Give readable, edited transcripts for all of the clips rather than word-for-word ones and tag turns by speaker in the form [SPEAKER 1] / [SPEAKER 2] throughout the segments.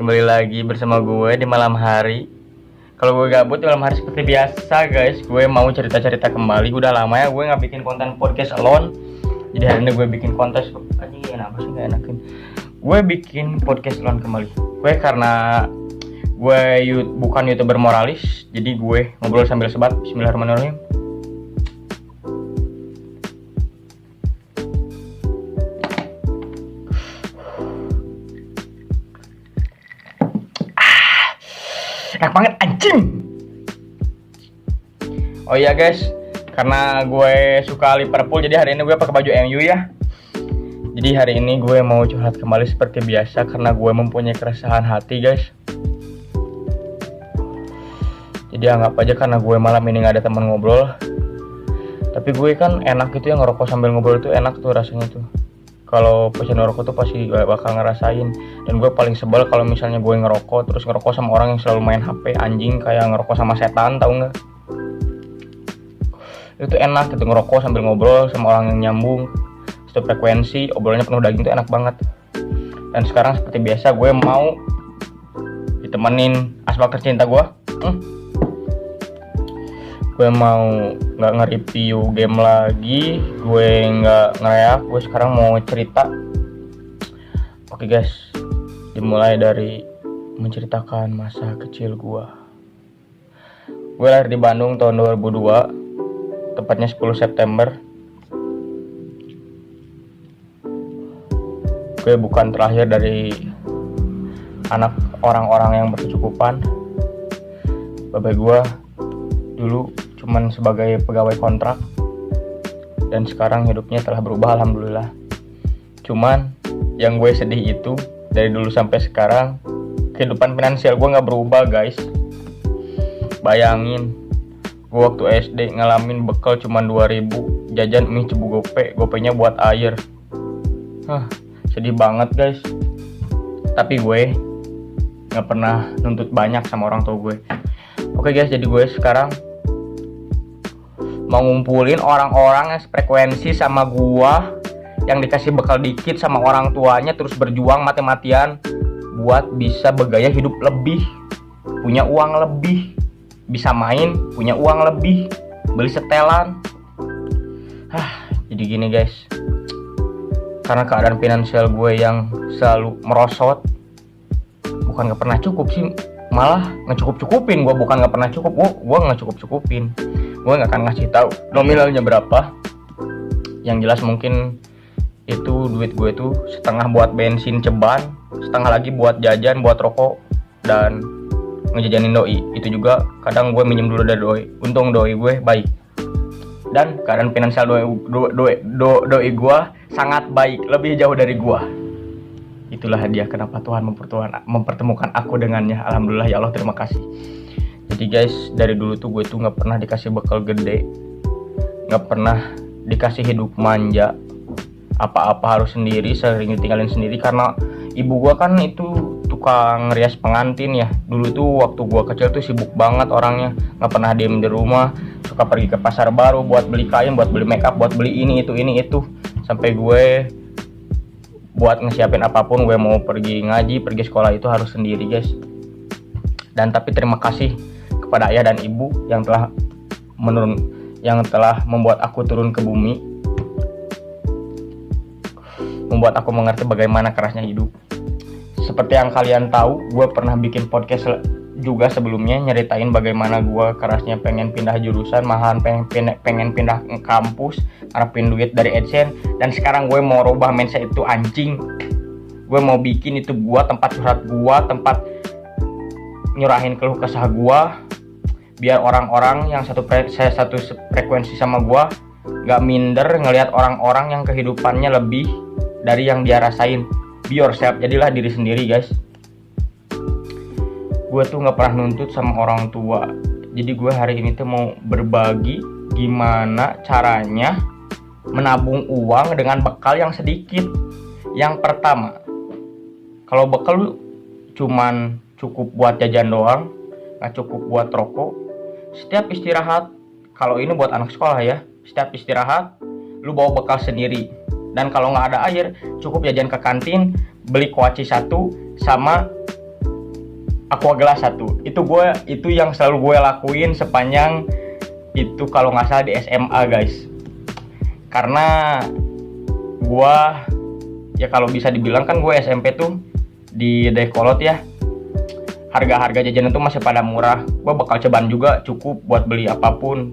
[SPEAKER 1] Kembali lagi bersama gue di malam hari. Kalau gue gabut di malam hari seperti biasa guys, gue mau cerita-cerita kembali. Udah lama ya gue gak bikin konten podcast alone. Jadi hari ini gue bikin konten. Anjing kenapa sih gak enakin. Gue bikin podcast alone kembali. Gue karena gue bukan YouTuber moralis, jadi gue ngobrol sambil sebat. Bismillahirrahmanirrahim. Enak banget anjing. Oh iya guys, karena gue suka Liverpool, jadi hari ini gue pakai baju MU ya. Jadi hari ini gue mau curhat kembali seperti biasa karena gue mempunyai keresahan hati guys. Jadi anggap aja karena gue malam ini gak ada teman ngobrol. Tapi gue kan enak gitu ya, ngerokok sambil ngobrol itu enak tuh rasanya tuh. Kalau pecandu rokok tuh pasti bakal ngerasain. Dan gue paling sebel kalau misalnya gue ngerokok terus ngerokok sama orang yang selalu main HP. Anjing, kayak ngerokok sama setan, tau nggak? Itu enak gitu, ngerokok sambil ngobrol sama orang yang nyambung satu frekuensi, obrolannya penuh daging, tuh enak banget. Dan sekarang seperti biasa gue mau ditemenin asbak tercinta gue. Gue mau nggak nge-review game lagi, gue nggak ngereak, gue sekarang mau cerita. Oke guys, dimulai dari menceritakan masa kecil gue. Gue lahir di Bandung tahun 2002, tepatnya 10 September. Gue bukan terlahir dari anak orang-orang yang berkecukupan. Bapak gue dulu cuman sebagai pegawai kontrak, dan sekarang hidupnya telah berubah alhamdulillah. Cuman yang gue sedih itu dari dulu sampai sekarang kehidupan finansial gue nggak berubah guys. Bayangin, gue waktu SD ngalamin bekal cuman 2.000, jajan mie cebu gopenya buat air. Sedih banget guys. Tapi gue nggak pernah nuntut banyak sama orang tua gue. Oke guys, jadi gue sekarang mau ngumpulin orang-orang yang frekuensi sama gua, yang dikasih bekal dikit sama orang tuanya, terus berjuang mati-matian buat bisa bergaya hidup lebih, punya uang lebih, bisa main, punya uang lebih, beli setelan. Jadi gini guys, karena keadaan finansial gue yang selalu merosot, bukan gak pernah cukup sih, malah ngecukup-cukupin. Gue bukan gak pernah cukup, gue ngecukup-cukupin. Gue gak akan ngasih tahu nominalnya berapa. Yang jelas mungkin itu duit gue tuh setengah buat bensin ceban, setengah lagi buat jajan, buat rokok, dan ngejajanin doi. Itu juga kadang gue minjem dulu dari doi. Untung doi gue baik, dan keadaan finansial doi gue sangat baik, lebih jauh dari gue. Itulah hadiah kenapa Tuhan mempertemukan aku dengannya. Alhamdulillah ya Allah, terima kasih. Jadi guys, dari dulu tuh gue tuh gak pernah dikasih bekal gede, gak pernah dikasih hidup manja. Apa-apa harus sendiri, sering ditinggalin sendiri. Karena ibu gue kan itu tukang rias pengantin ya. Dulu tuh waktu gue kecil tuh sibuk banget orangnya, gak pernah diem di rumah. Suka pergi ke pasar baru buat beli kain, buat beli make up, buat beli ini itu. Sampai gue buat ngesiapin apapun, gue mau pergi ngaji, pergi sekolah itu harus sendiri guys. Dan tapi terima kasih kepada ayah dan ibu yang telah membuat aku turun ke bumi, membuat aku mengerti bagaimana kerasnya hidup. Seperti yang kalian tahu, gue pernah bikin podcast juga sebelumnya nyeritain bagaimana gue kerasnya pengen pindah jurusan, malahan pengen pindah kampus, ngarepin duit dari AdSense. Dan sekarang gue mau rubah mindset itu anjing. Gue mau bikin itu tempat curhat gue, tempat nyurahin keluh kesah gue, biar orang-orang yang satu frekuensi sama gue gak minder ngelihat orang-orang yang kehidupannya lebih dari yang dia rasain. Be yourself, jadilah diri sendiri guys. Gue tuh gak pernah nuntut sama orang tua. Jadi gue hari ini tuh mau berbagi gimana caranya menabung uang dengan bekal yang sedikit. Yang pertama, kalau bekal cuman cukup buat jajan doang, gak cukup buat rokok, setiap istirahat, kalau ini buat anak sekolah ya, setiap istirahat lu bawa bekal sendiri. Dan kalau nggak ada air, cukup jajan ke kantin, beli kuaci 1 sama aqua gelas 1. Itu yang selalu gue lakuin sepanjang itu kalau nggak salah di SMA guys. Karena gue ya kalau bisa dibilang kan gue SMP tuh di Dayakolot ya, harga jajanan tuh masih pada murah. Gue bakal ceban juga cukup buat beli apapun,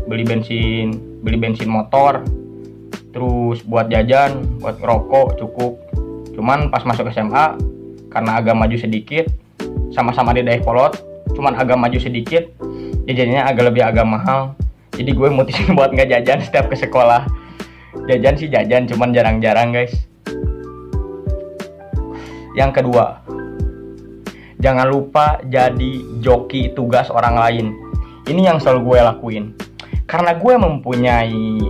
[SPEAKER 1] beli bensin motor, terus buat jajan, buat ngerokok cukup. Cuman pas masuk SMA karena agak maju sedikit, sama-sama di Dayakolot, cuman agak maju sedikit, jajannya agak mahal. Jadi gue mutusin buat nggak jajan setiap ke sekolah. Jajan sih jajan, cuman jarang-jarang guys. Yang kedua, jangan lupa jadi joki tugas orang lain. Ini yang selalu gue lakuin. Karena gue mempunyai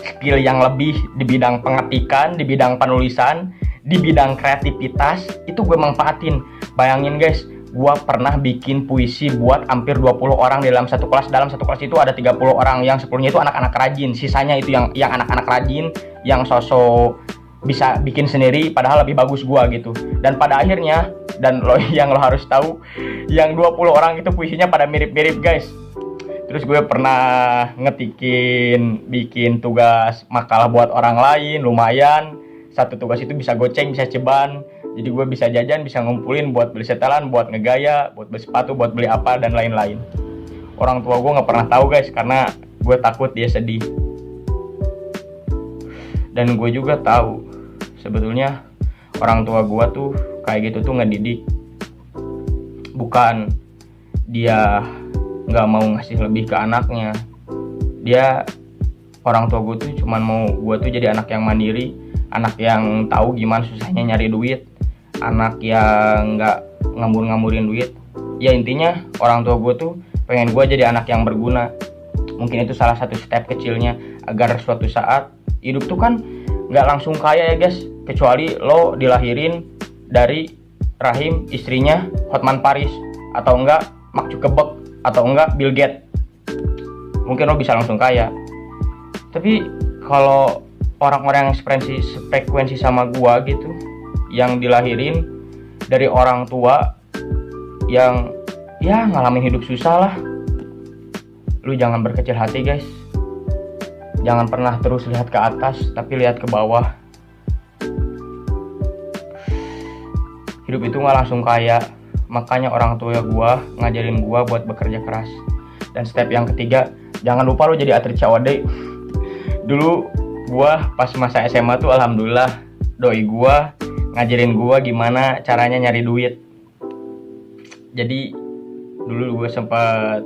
[SPEAKER 1] skill yang lebih di bidang pengetikan, di bidang penulisan, di bidang kreativitas, itu gue manfaatin. Bayangin guys, gue pernah bikin puisi buat hampir 20 orang dalam satu kelas. Dalam satu kelas itu ada 30 orang, yang 10-nya itu anak-anak rajin, sisanya itu yang anak-anak rajin, yang sosok bisa bikin sendiri, padahal lebih bagus gue gitu. Dan pada akhirnya, dan yang lo harus tahu, yang 20 orang itu puisinya pada mirip-mirip guys. Terus gue pernah bikin tugas makalah buat orang lain, lumayan. Satu tugas itu bisa goceng, bisa ceban. Jadi gue bisa jajan, bisa ngumpulin buat beli setelan, buat ngegaya, buat beli sepatu, buat beli apa, dan lain-lain. Orang tua gue gak pernah tahu guys, karena gue takut dia sedih. Dan gue juga tahu, sebetulnya orang tua gue tuh kayak gitu tuh ngedidik. Bukan dia gak mau ngasih lebih ke anaknya. Orang tua gue tuh cuman mau gue tuh jadi anak yang mandiri, anak yang tahu gimana susahnya nyari duit, anak yang nggak ngambur-ngamburin duit. Ya intinya orang tua gue tuh pengen gue jadi anak yang berguna. Mungkin itu salah satu step kecilnya agar suatu saat hidup tuh kan nggak langsung kaya ya guys. Kecuali lo dilahirin dari rahim istrinya Hotman Paris, atau enggak Mark Zuckerberg, atau enggak Bill Gates. Mungkin lo bisa langsung kaya. Tapi kalau orang-orang yang frekuensi sama gua gitu, yang dilahirin dari orang tua yang ya ngalamin hidup susah lah, lu jangan berkecil hati guys. Jangan pernah terus lihat ke atas, tapi lihat ke bawah. Hidup itu gak langsung kaya. Makanya orang tua gua ngajarin gua buat bekerja keras. Dan step yang ketiga, jangan lupa lu jadi atlet COD. Dulu gua pas masa SMA tuh alhamdulillah doi gua ngajarin gua gimana caranya nyari duit. Jadi dulu gua sempat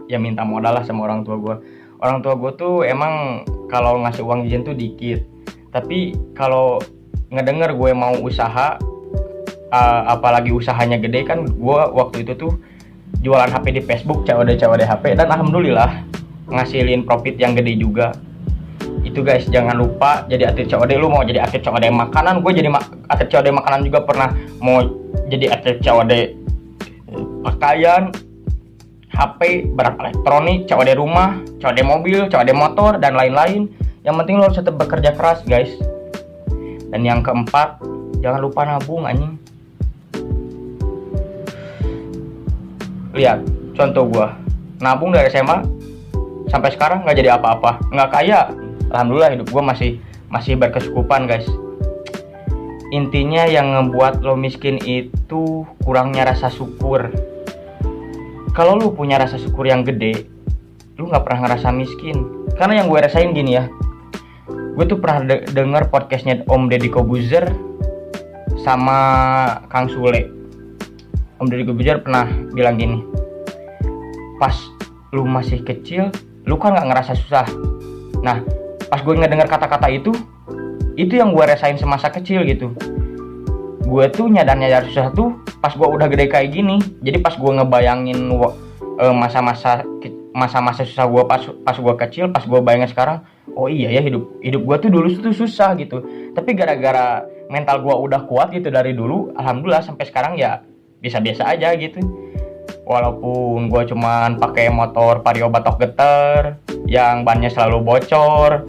[SPEAKER 1] ya minta modal lah sama orang tua gua. Orang tua gua tuh emang kalau ngasih uang jajan tuh dikit. Tapi kalau ngedenger gue mau usaha, apalagi usahanya gede kan, gua waktu itu tuh jualan HP di Facebook, COD HP, dan alhamdulillah ngasilin profit yang gede juga. Itu guys, jangan lupa jadi atlet COD. Lu mau jadi atlet COD makanan, gue jadi atlet COD makanan juga pernah. Mau jadi atlet COD pakaian, HP, barang elektronik, COD rumah, COD mobil, COD motor, dan lain-lain. Yang penting lo harus tetap bekerja keras guys. Dan yang keempat, jangan lupa nabung anjing. Lihat, contoh gue nabung dari SMA sampai sekarang nggak jadi apa-apa, nggak kaya. Alhamdulillah hidup gue masih berkecukupan guys. Intinya yang ngebuat lo miskin itu kurangnya rasa syukur. Kalau lu punya rasa syukur yang gede, lu nggak pernah ngerasa miskin. Karena yang gue rasain gini ya, gue tuh pernah denger podcastnya Om Deddy Kobuzer sama Kang Sule. Om Deddy Kobuzer pernah bilang gini, pas lu masih kecil, lu kan nggak ngerasa susah. Nah, pas gue ngedenger kata-kata itu yang gue rasain semasa kecil gitu. Gue tuh nyadar susah tuh pas gue udah gede kayak gini. Jadi pas gue ngebayangin masa-masa susah gue pas gue kecil, pas gue bayangin sekarang, oh iya ya hidup gue tuh dulu tuh susah gitu. Tapi gara-gara mental gue udah kuat gitu dari dulu, alhamdulillah sampai sekarang ya biasa-biasa aja gitu. Walaupun gue cuman pakai motor Vario batok geter yang bannya selalu bocor,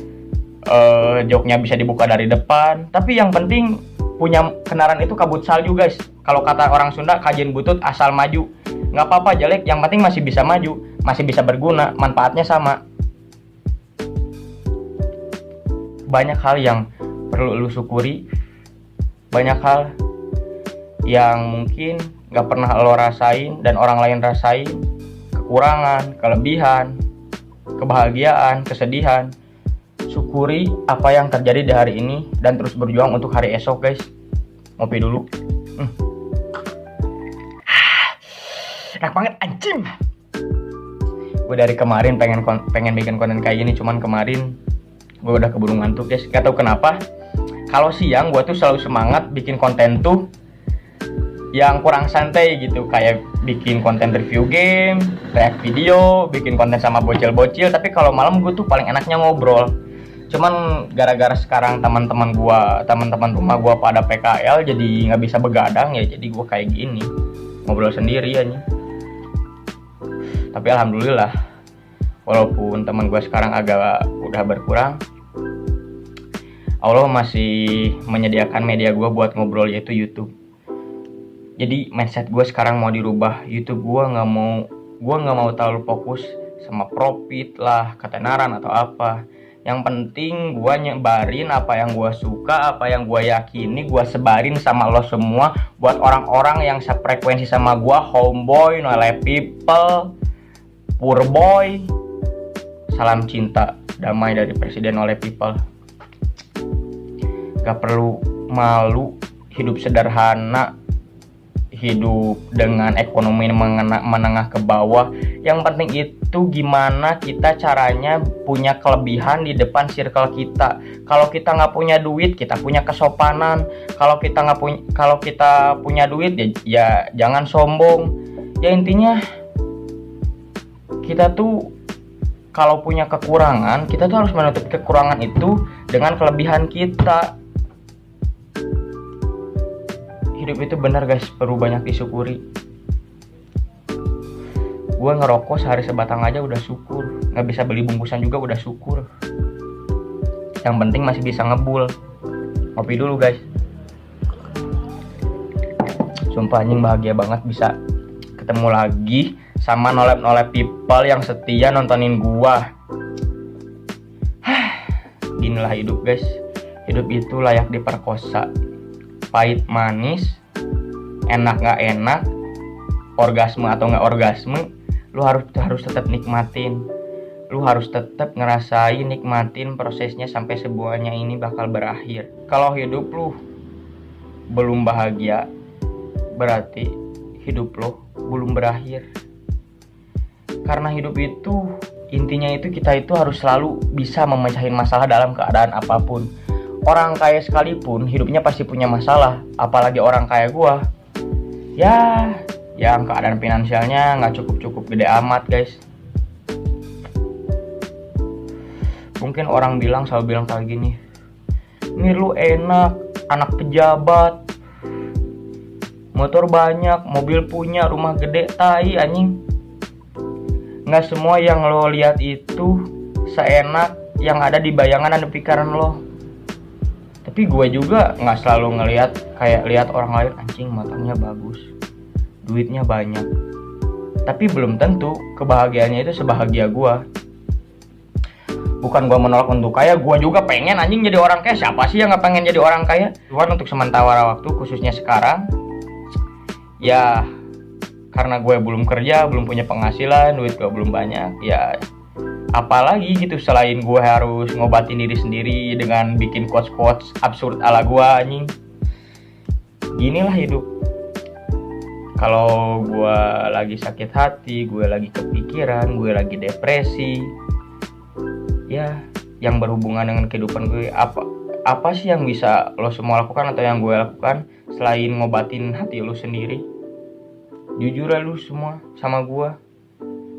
[SPEAKER 1] joknya bisa dibuka dari depan, tapi yang penting punya kendaraan itu kabut salju guys. Kalau kata orang Sunda, kajen butut asal maju. Nggak apa-apa jelek, yang penting masih bisa maju, masih bisa berguna, manfaatnya sama. Banyak hal yang perlu lu syukuri, banyak hal yang mungkin gak pernah lo rasain dan orang lain rasain. Kekurangan, kelebihan, kebahagiaan, kesedihan. Syukuri apa yang terjadi di hari ini dan terus berjuang untuk hari esok guys. Ngopi dulu. Enak banget anjing. Gue dari kemarin pengen bikin konten kayak gini, cuman kemarin gue udah keburu ngantuk guys. Gak tau kenapa, kalau siang gue tuh selalu semangat bikin konten tuh yang kurang santai gitu, kayak bikin konten review game, react video, bikin konten sama bocil-bocil. Tapi kalau malam gue tuh paling enaknya ngobrol. Cuman gara-gara sekarang teman-teman rumah gue pada PKL, jadi nggak bisa begadang ya, jadi gue kayak gini ngobrol sendiri aja. Tapi alhamdulillah, walaupun teman gue sekarang agak udah berkurang, Allah masih menyediakan media gue buat ngobrol, yaitu YouTube. Jadi mindset gue sekarang mau dirubah. YouTube gue nggak mau terlalu fokus sama profit lah, ketenaran atau apa. Yang penting gue nyebarin apa yang gue suka, apa yang gue yakini, gue sebarin sama lo semua. Buat orang-orang yang sefrekuensi sama gue, homeboy, nolai people, poor boy. Salam cinta damai dari Presiden oleh people. Gak perlu malu, hidup sederhana, hidup dengan ekonomi menengah ke bawah. Yang penting itu gimana kita caranya punya kelebihan di depan circle kita. Kalau kita nggak punya duit, kita punya kesopanan. Kalau kita punya duit ya jangan sombong. Ya intinya kita tuh kalau punya kekurangan, kita tuh harus menutupi kekurangan itu dengan kelebihan kita. Hidup itu benar guys, perlu banyak disyukuri. Gue ngerokok sehari sebatang aja udah syukur. Gak bisa beli bungkusan juga udah syukur. Yang penting masih bisa ngebul. Ngopi dulu guys. Sumpah anjing bahagia banget bisa ketemu lagi sama nolep people yang setia nontonin gua. Ginilah hidup guys. Hidup itu layak diperkosa. Pahit manis, enak nggak enak, orgasme atau nggak orgasme, lu harus tetap nikmatin. Lu harus tetap ngerasain, nikmatin prosesnya sampai semuanya ini bakal berakhir. Kalau hidup lu belum bahagia, berarti hidup lu belum berakhir. Karena hidup itu intinya itu kita itu harus selalu bisa memecahin masalah dalam keadaan apapun. Orang kaya sekalipun hidupnya pasti punya masalah, apalagi orang kaya gua. Ya, yang keadaan finansialnya nggak cukup gede amat guys. Mungkin orang selalu bilang kayak gini, "Ini lu enak, anak pejabat, motor banyak, mobil punya, rumah gede." Tai anjing. Nggak semua yang lo lihat itu seenak yang ada di bayangan dan pikiran lo. Tapi gue juga nggak selalu lihat orang lain, anjing motornya bagus, duitnya banyak. Tapi belum tentu kebahagiaannya itu sebahagia gue. Bukan gue menolak untuk kaya, gue juga pengen anjing jadi orang kaya. Siapa sih yang nggak pengen jadi orang kaya? Cuman untuk sementara waktu, khususnya sekarang, ya karena gue belum kerja, belum punya penghasilan, duit gue belum banyak, ya apalagi gitu selain gue harus ngobatin diri sendiri dengan bikin quotes absurd ala gue anjing. Ginilah hidup. Kalau gue lagi sakit hati, gue lagi kepikiran, gue lagi depresi, ya yang berhubungan dengan kehidupan gue, apa sih yang bisa lo semua lakukan atau yang gue lakukan selain ngobatin hati lo sendiri? Jujur lah lu semua sama gue.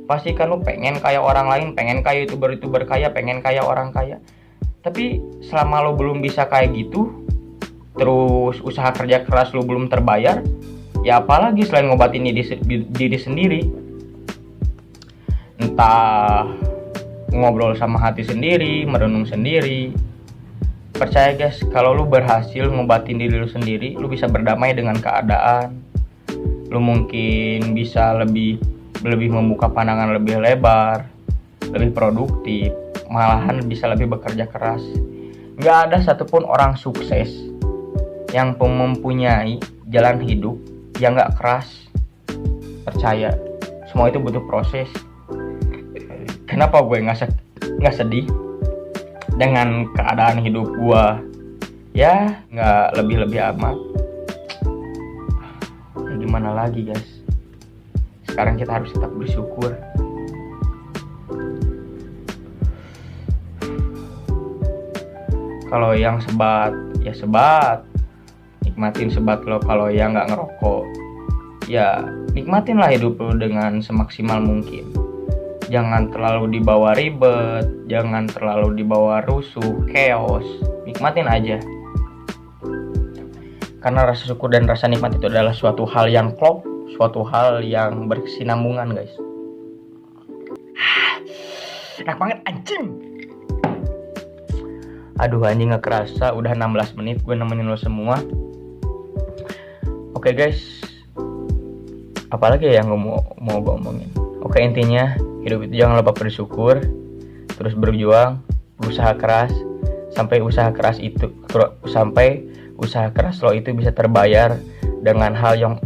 [SPEAKER 1] Pasti kan lu pengen kayak orang lain, pengen kayak youtuber kaya, pengen kayak orang kaya. Tapi selama lo belum bisa kayak gitu, terus usaha kerja keras lo belum terbayar, ya apalagi selain ngobatin diri sendiri. Entah ngobrol sama hati sendiri, merenung sendiri, Percaya guys, kalau lu berhasil ngobatin diri lu sendiri, lu bisa berdamai dengan keadaan. Lu mungkin bisa lebih membuka pandangan lebih lebar, lebih produktif, malahan bisa lebih bekerja keras. Gak ada satupun orang sukses yang mempunyai jalan hidup yang gak keras. Percaya, semua itu butuh proses. Kenapa gue nggak sedih dengan keadaan hidup gue? Ya nggak lebih amat. Ya gimana lagi guys, sekarang kita harus tetap bersyukur. Kalau yang sebat ya sebat, nikmatin sebat lo. Kalau yang nggak ngerokok ya nikmatin lah hidup lo dengan semaksimal mungkin. Jangan terlalu dibawa ribet, jangan terlalu dibawa rusuh, chaos. Nikmatin aja. Karena rasa syukur dan rasa nikmat itu adalah suatu hal yang klop, suatu hal yang berkesinambungan guys. Enak banget anjing. Aduh anjing, gak kerasa udah 16 menit gue nemenin lo semua. Oke guys, apalagi yang gue mau gue omongin. Oke, intinya hidup itu jangan lupa bersyukur, terus berjuang, berusaha keras sampai usaha keras lo itu bisa terbayar dengan hal yang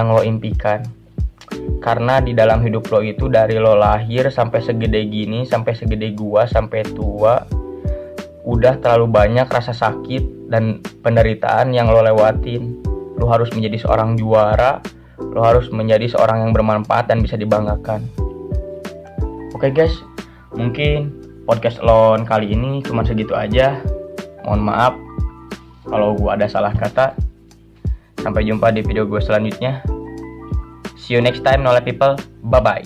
[SPEAKER 1] lo impikan. Karena di dalam hidup lo itu dari lo lahir sampai segede gini, sampai segede gua, sampai tua, udah terlalu banyak rasa sakit dan penderitaan yang lo lewatin. Lo harus menjadi seorang juara. Lo harus menjadi seorang yang bermanfaat dan bisa dibanggakan. Oke guys, mungkin podcast Alone kali ini cuma segitu aja. Mohon maaf kalau gue ada salah kata. Sampai jumpa di video gue selanjutnya. See you next time, Nolai people. Bye bye.